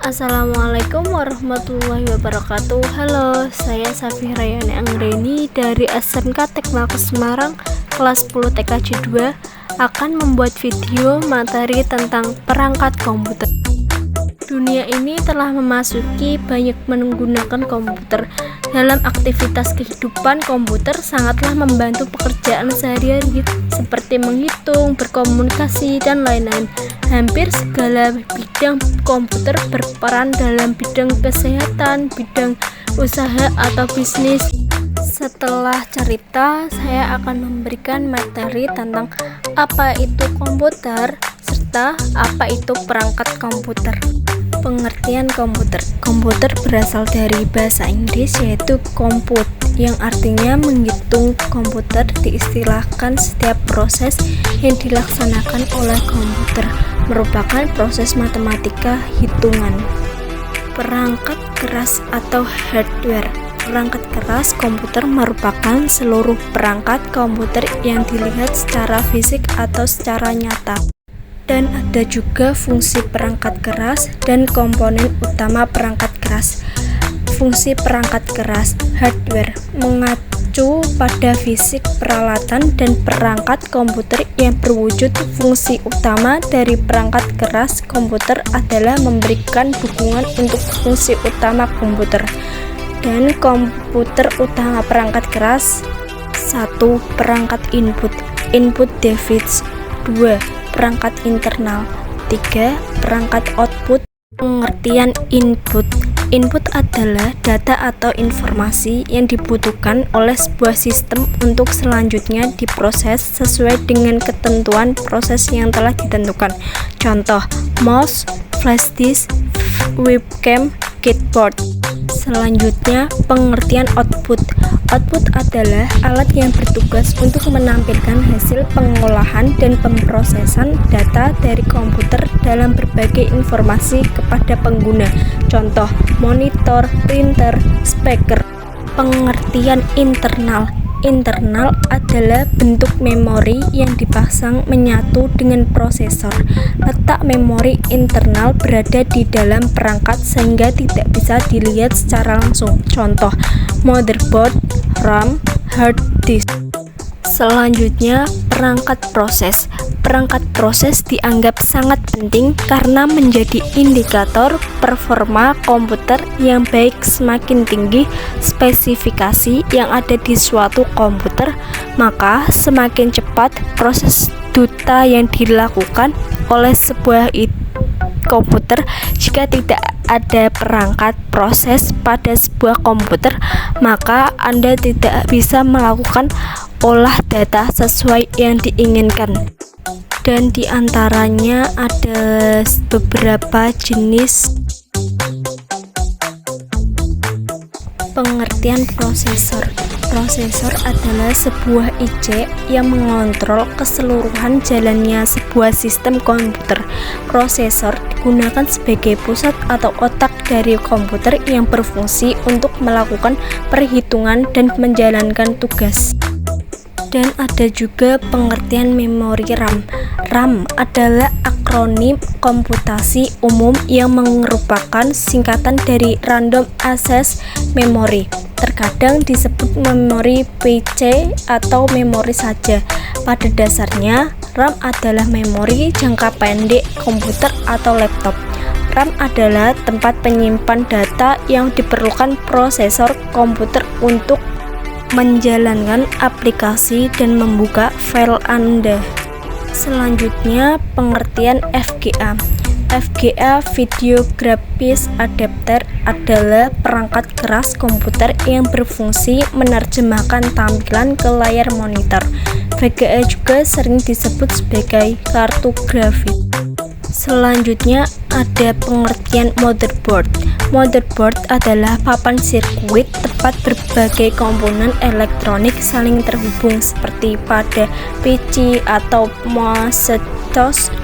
Assalamualaikum warahmatullahi wabarakatuh. Halo, saya Safi Rayani Anggreni dari SMK Tekmalke Semarang kelas 10 TKJ 2 akan membuat video materi tentang perangkat komputer. Dunia ini telah memasuki banyak menggunakan komputer. Dalam aktivitas kehidupan, komputer sangatlah membantu pekerjaan sehari-hari seperti menghitung, berkomunikasi, dan lain-lain. Hampir segala bidang komputer berperan dalam bidang kesehatan, bidang usaha atau bisnis. Setelah cerita, saya akan memberikan materi tentang apa itu komputer serta apa itu perangkat komputer. Pengertian komputer. Komputer berasal dari bahasa Inggris yaitu compute, yang artinya menghitung. Komputer diistilahkan setiap proses yang dilaksanakan oleh komputer merupakan proses matematika hitungan. Perangkat keras atau hardware. Perangkat keras komputer merupakan seluruh perangkat komputer yang dilihat secara fisik atau secara nyata. Dan ada juga fungsi perangkat keras dan komponen utama perangkat keras. Fungsi perangkat keras hardware mengacu pada fisik peralatan dan perangkat komputer yang berwujud. Fungsi utama dari perangkat keras komputer adalah memberikan dukungan untuk fungsi utama komputer. Dan komputer utama perangkat keras: 1. Perangkat input device. 2. Perangkat internal. 3. Perangkat output. Pengertian input. Input adalah data atau informasi yang dibutuhkan oleh sebuah sistem untuk selanjutnya diproses sesuai dengan ketentuan proses yang telah ditentukan. Contoh: mouse, flash disk, webcam, keyboard. Selanjutnya, pengertian output. Output adalah alat yang bertugas untuk menampilkan hasil pengolahan dan pemrosesan data dari komputer dalam berbagai informasi kepada pengguna. Contoh: monitor, printer, speaker. Pengertian internal. Internal adalah bentuk memori yang dipasang menyatu dengan prosesor. Letak memori internal berada di dalam perangkat sehingga tidak bisa dilihat secara langsung. Contoh: motherboard, RAM, hard disk. Selanjutnya, perangkat proses. Perangkat proses dianggap sangat penting karena menjadi indikator performa komputer yang baik. Semakin tinggi spesifikasi yang ada di suatu komputer, maka semakin cepat proses data yang dilakukan oleh sebuah komputer. Jika tidak ada perangkat proses pada sebuah komputer, maka Anda tidak bisa melakukan olah data sesuai yang diinginkan. Dan diantaranya ada beberapa jenis. Pengertian prosesor. Prosesor adalah sebuah IC yang mengontrol keseluruhan jalannya sebuah sistem komputer. Prosesor digunakan sebagai pusat atau otak dari komputer yang berfungsi untuk melakukan perhitungan dan menjalankan tugas. Dan ada juga pengertian memori RAM. RAM adalah akronim komputasi umum yang merupakan singkatan dari Random Access Memory. Terkadang disebut memori PC atau memori saja. Pada dasarnya, RAM adalah memori jangka pendek komputer atau laptop. RAM adalah tempat penyimpan data yang diperlukan prosesor komputer untuk menjalankan aplikasi dan membuka file Anda. Selanjutnya, pengertian VGA. VGA Video Graphics Adapter adalah perangkat keras komputer yang berfungsi menerjemahkan tampilan ke layar monitor. VGA juga sering disebut sebagai kartu grafik. Selanjutnya ada pengertian motherboard. Motherboard adalah papan sirkuit tempat berbagai komponen elektronik saling terhubung seperti pada PC atau mosfet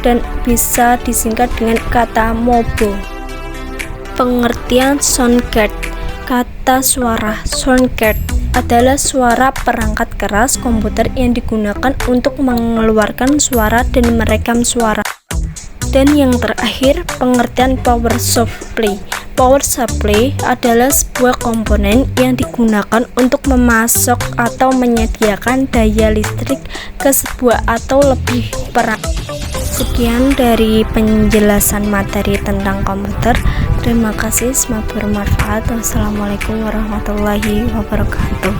dan bisa disingkat dengan kata MOBO. Pengertian sound card. Kata suara. Sound card adalah suara perangkat keras komputer yang digunakan untuk mengeluarkan suara dan merekam suara. Dan yang terakhir, pengertian power supply. Power supply adalah sebuah komponen yang digunakan untuk memasok atau menyediakan daya listrik ke sebuah atau lebih perangkat. Sekian dari penjelasan materi tentang komputer. Terima kasih, semoga bermanfaat. Wassalamualaikum warahmatullahi wabarakatuh.